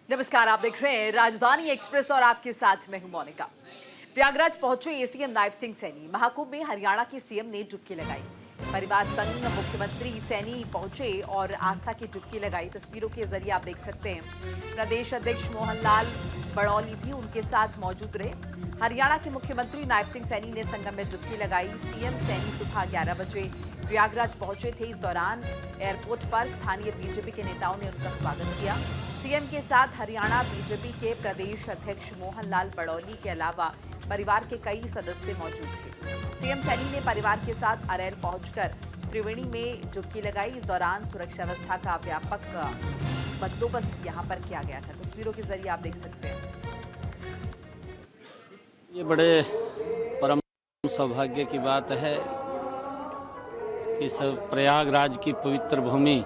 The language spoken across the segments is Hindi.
नमस्कार, आप देख रहे हैं राजधानी एक्सप्रेस और आपके साथ मैं हूं मोनिका। प्रयागराज पहुंचे एसीएम नायब सिंह सैनी। महाकुंभ में हरियाणा के सीएम ने डुबकी लगाई। परिवार संग मुख्यमंत्री सैनी पहुंचे और आस्था की डुबकी लगाई। तस्वीरों के जरिए आप देख सकते हैं। प्रदेश अध्यक्ष मोहनलाल बड़ौली भी उनके साथ मौजूद रहे। हरियाणा के मुख्यमंत्री नायब सिंह सैनी ने संगम में डुबकी लगाई। सीएम सैनी सुबह 11 बजे प्रयागराज पहुंचे थे। इस दौरान एयरपोर्ट पर स्थानीय बीजेपी के नेताओं ने उनका स्वागत किया। सीएम के साथ हरियाणा बीजेपी के प्रदेश अध्यक्ष मोहनलाल बड़ौली के अलावा परिवार के कई सदस्य मौजूद थे। सीएम सैनी ने परिवार के साथ अरैल पहुंचकर त्रिवेणी में डुबकी लगाई। इस दौरान सुरक्षा व्यवस्था का व्यापक बंदोबस्त यहां पर किया गया था। तस्वीरों के जरिए आप देख सकते हैं। ये बड़े परम सौभाग्य की बात है कि सब प्रयागराज की पवित्र भूमि,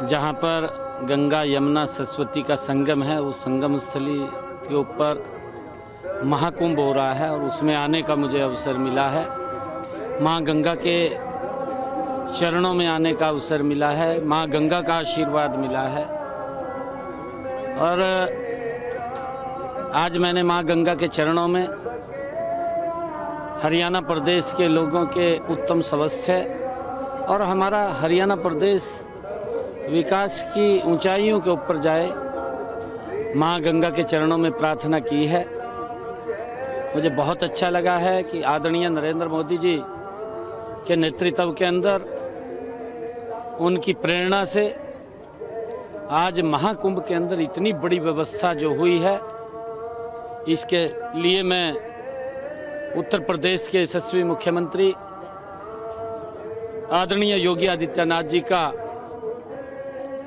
जहाँ पर गंगा यमुना सरस्वती का संगम है, उस संगम स्थली के ऊपर महाकुंभ हो रहा है और उसमें आने का मुझे अवसर मिला है। माँ गंगा के चरणों में आने का अवसर मिला है। माँ गंगा का आशीर्वाद मिला है और आज मैंने माँ गंगा के चरणों में हरियाणा प्रदेश के लोगों के उत्तम स्वास्थ्य और हमारा हरियाणा प्रदेश विकास की ऊंचाइयों के ऊपर जाए, माँ गंगा के चरणों में प्रार्थना की है। मुझे बहुत अच्छा लगा है कि आदरणीय नरेंद्र मोदी जी के नेतृत्व के अंदर उनकी प्रेरणा से आज महाकुंभ के अंदर इतनी बड़ी व्यवस्था जो हुई है, इसके लिए मैं उत्तर प्रदेश के यशस्वी मुख्यमंत्री आदरणीय योगी आदित्यनाथ जी का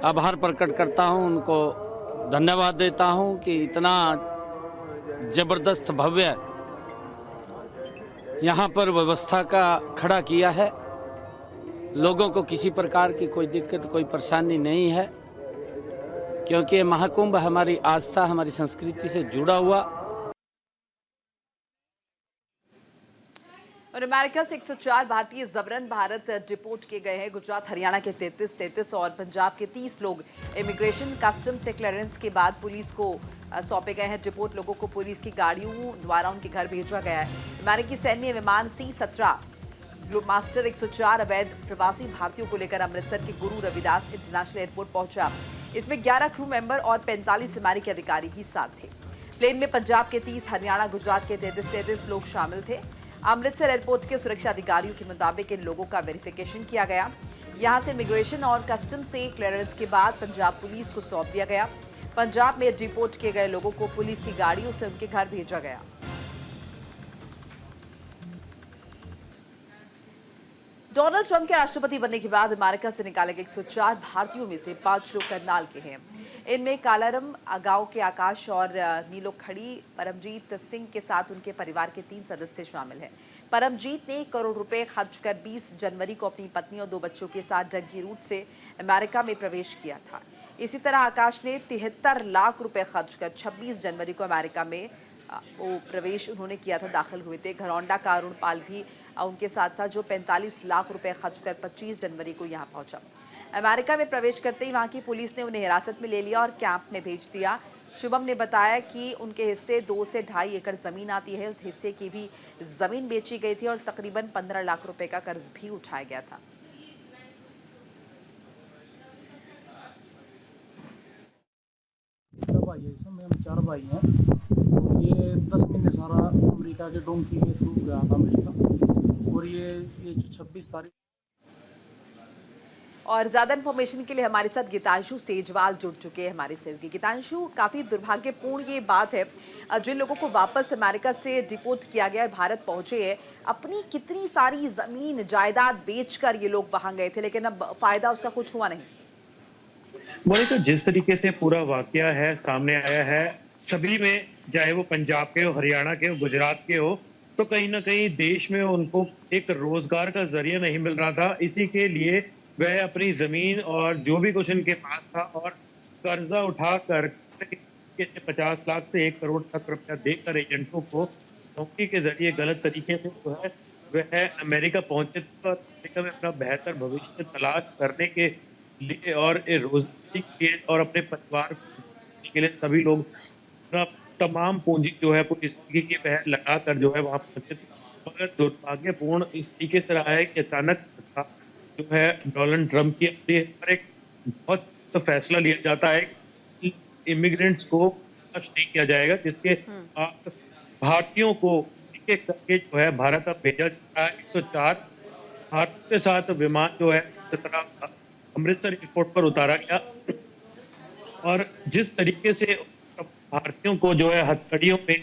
आभार प्रकट करता हूं, उनको धन्यवाद देता हूं कि इतना जबरदस्त भव्य यहां पर व्यवस्था का खड़ा किया है। लोगों को किसी प्रकार की कोई दिक्कत, कोई परेशानी नहीं है, क्योंकि महाकुंभ हमारी आस्था, हमारी संस्कृति से जुड़ा हुआ। और अमेरिका से 104 भारतीय जबरन भारत डिपोर्ट किए गए हैं। गुजरात हरियाणा के 33 और पंजाब के 30 लोग इमिग्रेशन कस्टम से क्लियरेंस के बाद पुलिस को सौंपे गए हैं। डिपोर्ट लोगों को पुलिस की गाड़ियों द्वारा उनके घर भेजा गया है। अमेरिकी सैन्य विमान C-17 ग्लोबमास्टर 104 अवैध प्रवासी भारतीयों को लेकर अमृतसर के गुरु रविदास इंटरनेशनल एयरपोर्ट पहुंचा। इसमें 11 क्रू मेंबर और 45 अमेरिकी अधिकारी भी साथ थे। प्लेन में पंजाब के 30, हरियाणा गुजरात के 33 लोग शामिल थे। अमृतसर एयरपोर्ट के सुरक्षा अधिकारियों के मुताबिक इन लोगों का वेरिफिकेशन किया गया। यहां से इमिग्रेशन और कस्टम से क्लियरेंस के बाद पंजाब पुलिस को सौंप दिया गया। पंजाब में डिपोर्ट किए गए लोगों को पुलिस की गाड़ियों से उनके घर भेजा गया। डोनाल्ड ट्रंप के राष्ट्रपति बनने के बाद अमेरिका से निकाले गए 104 भारतीयों में से 5 लोग करनाल के हैं। इनमें कालारम गांव के आकाश और नीलो खड़ी परमजीत सिंह के साथ उनके परिवार के 3 सदस्य शामिल हैं। परमजीत ने 1 करोड़ रुपए खर्च कर 20 जनवरी को अपनी पत्नी और 2 बच्चों के साथ डंकी रूट से अमेरिका में प्रवेश किया था। इसी तरह आकाश ने 73 लाख रुपए खर्च कर 26 जनवरी को अमेरिका में वो प्रवेश उन्होंने किया था, दाखिल हुए थे। घरौंडा का अरुण पाल भी उनके साथ था, जो 45 लाख रुपए खर्च कर 25 जनवरी को यहां पहुंचा। अमेरिका में प्रवेश करते ही वहां की पुलिस ने उन्हें हिरासत में ले लिया और कैंप में भेज दिया। शुभम ने बताया कि उनके हिस्से 2 से 2.5 एकड़ जमीन आती है। उस हिस्से की भी जमीन बेची गई थी और तकरीबन 15 लाख रुपए का कर्ज भी उठाया गया था। हम 4 भाई हैं। ये 10 महीने सारा अमेरिका के डोंकी के थ्रू गया था अमेरिका, और ये जो 26 तारीख। और ज्यादा इन्फॉर्मेशन के लिए हमारे साथ गीतांशु सेजवाल जुड़ चुके हैं, हमारे सहयोगी। गीतांशु, काफी दुर्भाग्यपूर्ण ये बात है, जिन लोगों को वापस अमेरिका से डिपोर्ट किया गया, भारत पहुंचे हैं, अपनी कितनी सारी जमीन जायदाद बेचकर ये लोग वहां गए थे, लेकिन अब फायदा उसका कुछ हुआ नहीं। वही तो जिस तरीके से पूरा वाकया है सामने आया है, सभी में, चाहे वो पंजाब के हो, हरियाणा के हो, गुजरात के हो, तो कहीं ना कहीं देश में उनको एक रोजगार का जरिया नहीं मिल रहा था। इसी के लिए वह अपनी जमीन और जो भी कुछ इनके पास था और कर्जा उठा कर 50 लाख से 1 करोड़ तक रुपया देकर एजेंटों को नौकरी के जरिए गलत तरीके से जो है वह अमेरिका पहुंचे और अमेरिका में अपना बेहतर भविष्य तलाश करने के लिए और रोजगार के लिए और अपने परिवार के लिए सभी लोग अपना तमाम पूंजी जो है वो इस तरीके की पहल लगाकर जो है वहाँ पहुंचे थे। मगर दुर्भाग्यपूर्ण इस तरीके से रहा है कि अचानक जो है डोनाल्ड ट्रंप की अपनी पर एक बहुत तो फैसला लिया जाता है कि इमिग्रेंट्स को वापस नहीं किया जाएगा, जिसके बाद भारतीयों को एक एक करके जो है भारत अब भेजा जा रहा है। 104 भारत के साथ विमान जो है अमृतसर एयरपोर्ट पर उतारा गया और जिस तरीके से भारतीयों को जो है हथकड़ियों में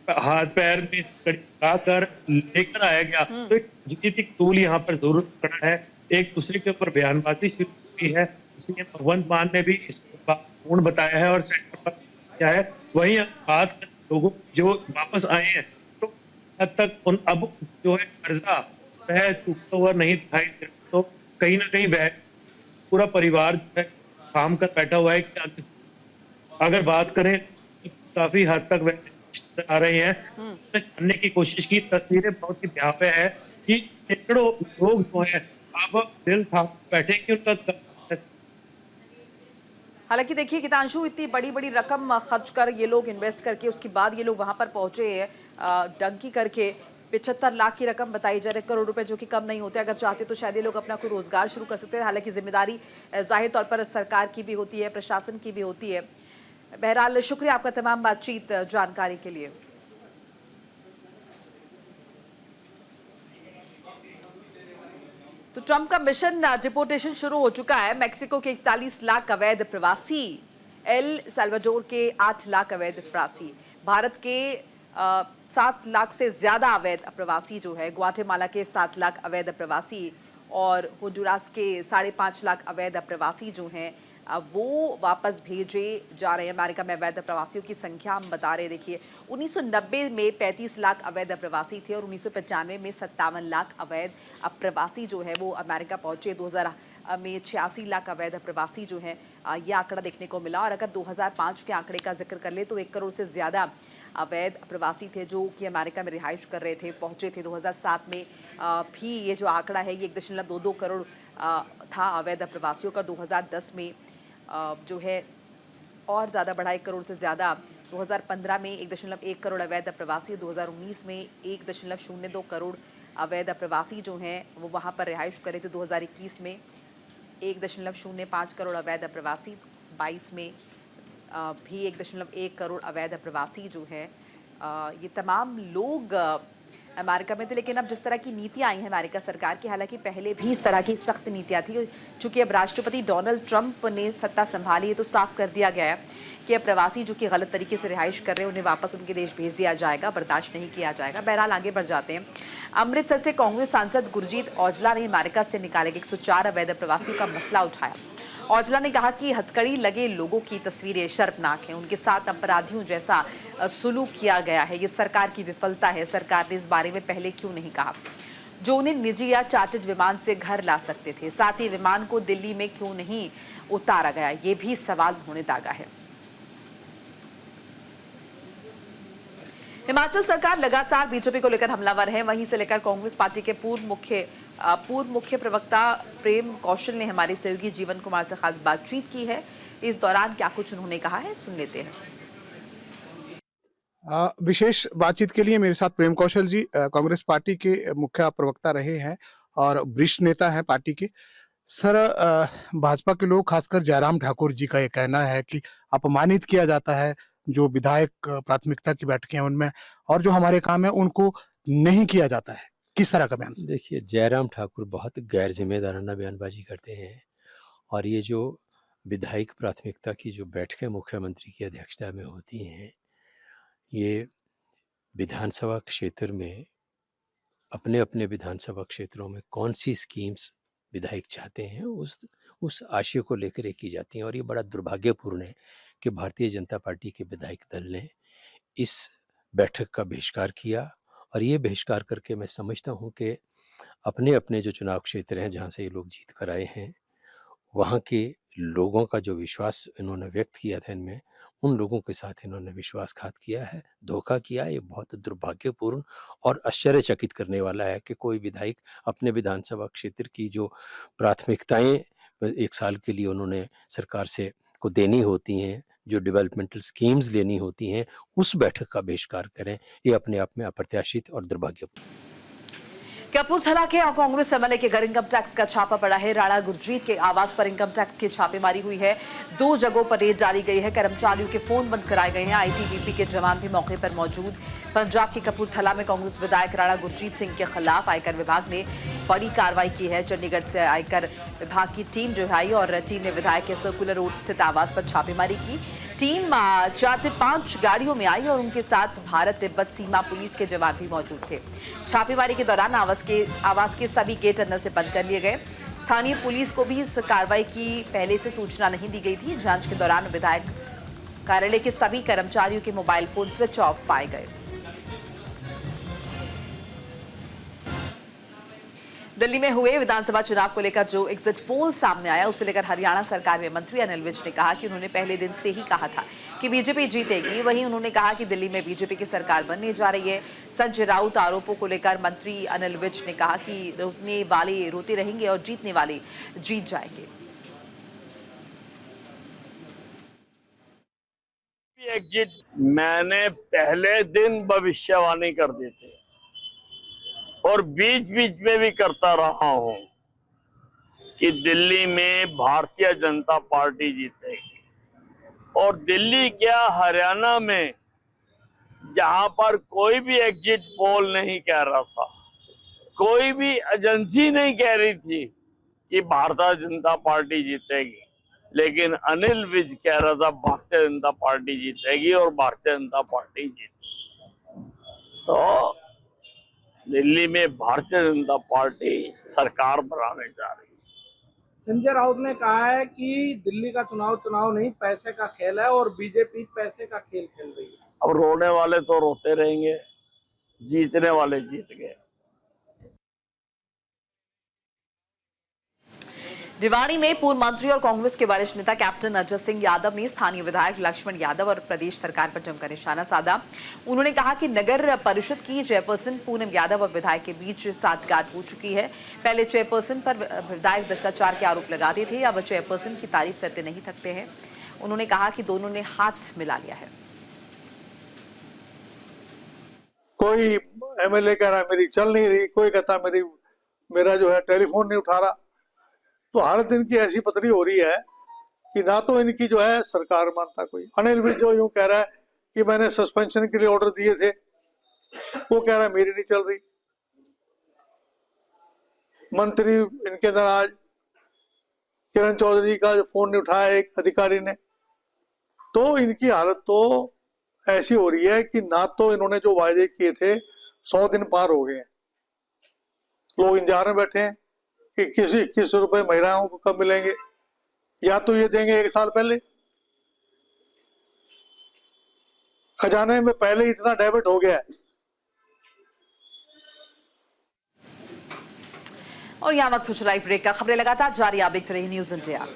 हाथ पैर में हथकड़ी लगाकर लेकर आया गया, तो एक राजनीतिक टूल यहाँ पर जरूर पड़ा है। एक दूसरे के ऊपर बयानबाजी शुरू हुई है, इसलिए भगवंत मान ने भी इस बात पूर्ण बताया है और सेंटर पर किया है। वहीं बात लोगों जो वापस आए हैं तो हद तक उन अब जो है कर्जा वह चूकता हुआ नहीं दिखाई दे रहा, तो कहीं ना कहीं वह पूरा परिवार जो है काम कर बैठा हुआ है कि अगर बात करें तो काफी हद तक वह आ रहे हैं। जानने की कोशिश की, तस्वीरें बहुत ही भयावह है कि सैकड़ों लोग जो है अब दिल थाम बैठे कि उनका हालांकि देखिए गीतांशु, इतनी बड़ी बड़ी रकम खर्च कर ये लोग इन्वेस्ट करके उसके बाद ये लोग वहां पर पहुंचे हैं डंकी करके। 75 लाख की रकम बताई जा रही है, करोड़ रुपए, जो कि कम नहीं होते। अगर चाहते तो शायद ये लोग अपना कोई रोजगार शुरू कर सकते हैं। हालांकि जिम्मेदारी जाहिर तौर पर सरकार की भी होती है, प्रशासन की भी होती है। बहरहाल शुक्रिया आपका तमाम बातचीत जानकारी के लिए। तो ट्रंप का मिशन डिपोर्टेशन शुरू हो चुका है। मेक्सिको के 41 लाख अवैध प्रवासी, एल साल्वाडोर के 8 लाख अवैध प्रवासी, भारत के 7 लाख से ज्यादा अवैध प्रवासी जो है, ग्वाटेमाला के 7 लाख अवैध प्रवासी और होंडुरास के 5.5 लाख अवैध प्रवासी जो हैं वो वापस भेजे जा रहे हैं। अमेरिका में अवैध प्रवासियों की संख्या हम बता रहे हैं। देखिए 1990 में 35 लाख अवैध प्रवासी थे और 1995 में 57 लाख अवैध प्रवासी जो है वो अमेरिका पहुंचे। 2000 में 86 लाख अवैध प्रवासी जो हैं ये आंकड़ा देखने को मिला। और अगर 2005 के आंकड़े का जिक्र कर ले तो 1 करोड़ से ज़्यादा अवैध प्रवासी थे जो कि अमेरिका में रिहाइश कर रहे थे, पहुंचे थे। 2007 में भी ये जो आंकड़ा है ये 1.22 करोड़ था अवैध प्रवासियों का। 2010 में जो है और ज़्यादा बढ़ा, 1 करोड़ से ज़्यादा। 2015 में 1.1 करोड़ अवैध प्रवासी, 2019 में 1.02 करोड़ अवैध प्रवासी जो हैं वो वहाँ पर रिहाइश करे थे। 2021 में 1.05 करोड़ अवैध प्रवासी, 22 में भी 1.1 करोड़ अवैध प्रवासी जो है ये तमाम लोग अमेरिका में थे। लेकिन अब जिस तरह की नीतियां आई हैं अमेरिका सरकार की, हालांकि पहले भी इस तरह की सख्त नीतियां थी, चूंकि अब राष्ट्रपति डोनाल्ड ट्रंप ने सत्ता संभाली है तो साफ कर दिया गया है कि अब प्रवासी जो कि गलत तरीके से रिहाइश कर रहे हैं उन्हें वापस उनके देश भेज दिया जाएगा, बर्दाश्त नहीं किया जाएगा। बहरहाल आगे बढ़ जाते हैं। अमृतसर से कांग्रेस सांसद गुरजीत औजला ने अमेरिका से निकाले गए 104 अवैध प्रवासियों का मसला उठाया। औजला ने कहा कि हथकड़ी लगे लोगों की तस्वीरें शर्मनाक हैं, उनके साथ अपराधियों जैसा सुलूक किया गया है। ये सरकार की विफलता है। सरकार ने इस बारे में पहले क्यों नहीं कहा? जो उन्हें निजी या चार्टर्ड विमान से घर ला सकते थे, साथ ही विमान को दिल्ली में क्यों नहीं उतारा गया, ये भी सवाल उन्होंने दागा है। हिमाचल सरकार लगातार बीजेपी को लेकर हमलावर है। वहीं से लेकर कांग्रेस पार्टी के पूर्व मुख्य प्रवक्ता प्रेम कौशल ने हमारे सहयोगी जीवन कुमार से खास बातचीत की है। इस दौरान क्या कुछ उन्होंने कहा है, सुन लेते हैं। विशेष बातचीत के लिए मेरे साथ प्रेम कौशल जी कांग्रेस पार्टी के मुख्य प्रवक्ता रहे हैं और वरिष्ठ नेता हैं पार्टी के। सर, भाजपा के लोग खासकर जयराम ठाकुर जी का ये कहना है कि अपमानित किया जाता है जो विधायक प्राथमिकता की बैठकें हैं उनमें, और जो हमारे काम है उनको नहीं किया जाता है। किस तरह का बयान? देखिए, जयराम ठाकुर बहुत गैर जिम्मेदाराना बयानबाजी करते हैं और ये जो विधायक प्राथमिकता की जो बैठकें मुख्यमंत्री की अध्यक्षता में होती हैं, ये विधानसभा क्षेत्र में अपने अपने विधानसभा क्षेत्रों में कौन सी स्कीम्स विधायक चाहते हैं उस आशय को लेकर ये की जाती हैं। और ये बड़ा दुर्भाग्यपूर्ण है कि भारतीय जनता पार्टी के विधायक दल ने इस बैठक का बहिष्कार किया। और ये बहिष्कार करके मैं समझता हूँ कि अपने अपने जो चुनाव क्षेत्र हैं जहाँ से ये लोग जीत कर आए हैं, वहाँ के लोगों का जो विश्वास इन्होंने व्यक्त किया था इनमें, उन लोगों के साथ इन्होंने विश्वासघात किया है, धोखा किया है। ये बहुत दुर्भाग्यपूर्ण और आश्चर्यचकित करने वाला है कि कोई विधायक अपने विधानसभा क्षेत्र की जो प्राथमिकताएं 1 साल के लिए उन्होंने सरकार से को देनी होती हैं, जो डेवलपमेंटल स्कीम्स लेनी होती हैं, उस बैठक का बहिष्कार करें, ये अपने आप में अप्रत्याशित और दुर्भाग्यपूर्ण। कपूरथला के कांग्रेस एमएलए के घर इनकम टैक्स का छापा पड़ा है। राणा गुरजीत के आवास पर इनकम टैक्स की छापेमारी हुई है। 2 जगहों पर रेड डाली गई है। कर्मचारियों के फोन बंद कराए गए हैं। आईटीबीपी के जवान भी मौके पर मौजूद। पंजाब के कपूरथला में कांग्रेस विधायक राणा गुरजीत सिंह के खिलाफ आयकर विभाग ने बड़ी कार्रवाई की है। चंडीगढ़ से आयकर विभाग की टीम जो आई और टीम ने विधायक के सर्कुलर रोड स्थित आवास पर छापेमारी की। टीम 4 से 5 गाड़ियों में आई और उनके साथ भारत तिब्बत सीमा पुलिस के जवान भी मौजूद थे। छापेमारी के दौरान आवास के सभी गेट अंदर से बंद कर लिए गए। स्थानीय पुलिस को भी इस कार्रवाई की पहले से सूचना नहीं दी गई थी। जांच के दौरान विधायक कार्यालय के सभी कर्मचारियों के मोबाइल फोन स्विच ऑफ पाए गए। दिल्ली में हुए विधानसभा चुनाव को लेकर जो एग्जिट पोल सामने आया उसे लेकर हरियाणा सरकार में मंत्री अनिल विज ने कहा कि उन्होंने पहले दिन से ही कहा था कि बीजेपी जीतेगी। वहीं उन्होंने कहा कि दिल्ली में बीजेपी की सरकार बनने जा रही है। संजय राउत आरोपों को लेकर मंत्री अनिल विज ने कहा कि रोकने वाले रोते रहेंगे और जीतने वाले जीत जाएंगे। एग्जिट मैंने पहले दिन भविष्यवाणी कर दी थी और बीच बीच में भी करता रहा हूं कि दिल्ली में भारतीय जनता पार्टी जीतेगी। और दिल्ली क्या, हरियाणा में जहां पर कोई भी एग्जिट पोल नहीं कह रहा था, कोई भी एजेंसी नहीं कह रही थी कि भारतीय जनता पार्टी जीतेगी, लेकिन अनिल विज कह रहा था भारतीय जनता पार्टी जीतेगी और भारतीय जनता पार्टी जीतेगी। तो दिल्ली में भारतीय जनता पार्टी सरकार बनाने जा रही है। संजय राउत ने कहा है कि दिल्ली का चुनाव नहीं, पैसे का खेल है और बीजेपी पैसे का खेल खेल रही है। अब रोने वाले तो रोते रहेंगे, जीतने वाले जीत गए। रिवाड़ी में पूर्व मंत्री और कांग्रेस के वरिष्ठ नेता कैप्टन अजय सिंह यादव ने स्थानीय विधायक लक्ष्मण यादव और प्रदेश सरकार पर जमकर निशाना साधा। उन्होंने कहा कि नगर परिषद की चेयरपर्सन पूनम यादव और विधायक के बीच साठगांठ हो चुकी है। पहले चेयरपर्सन पर विधायक भ्रष्टाचार के आरोप लगाते थे, अब चेयरपर्सन की तारीफ करते नहीं थकते हैं। उन्होंने कहा कि दोनों ने हाथ मिला लिया है। कोई एमएलए कह रहा मेरी चल नहीं रही, कोई कहता मेरा जो है टेलीफोन नहीं उठा रहा। तो हालत इनकी ऐसी पतली हो रही है कि ना तो इनकी जो है सरकार मानता कोई। अनिल विज जो यूं कह रहा है कि मैंने सस्पेंशन के लिए ऑर्डर दिए थे, वो कह रहा है मेरी नहीं चल रही। मंत्री इनके अंदर आज किरण चौधरी का जो फोन नहीं उठाया एक अधिकारी ने, तो इनकी हालत तो ऐसी हो रही है कि ना तो इन्होंने जो वायदे किए थे 100 दिन पार हो गए हैं। लोग इंतजार में बैठे हैं कि 21 रुपए महिलाओं को कब मिलेंगे, या तो ये देंगे 1 साल पहले। खजाने में पहले ही इतना डेबिट हो गया है। और यहाँ वक्त हो चला ब्रेक का। खबरें लगातार जारी, आप देखते रहिए न्यूज़ इंडिया।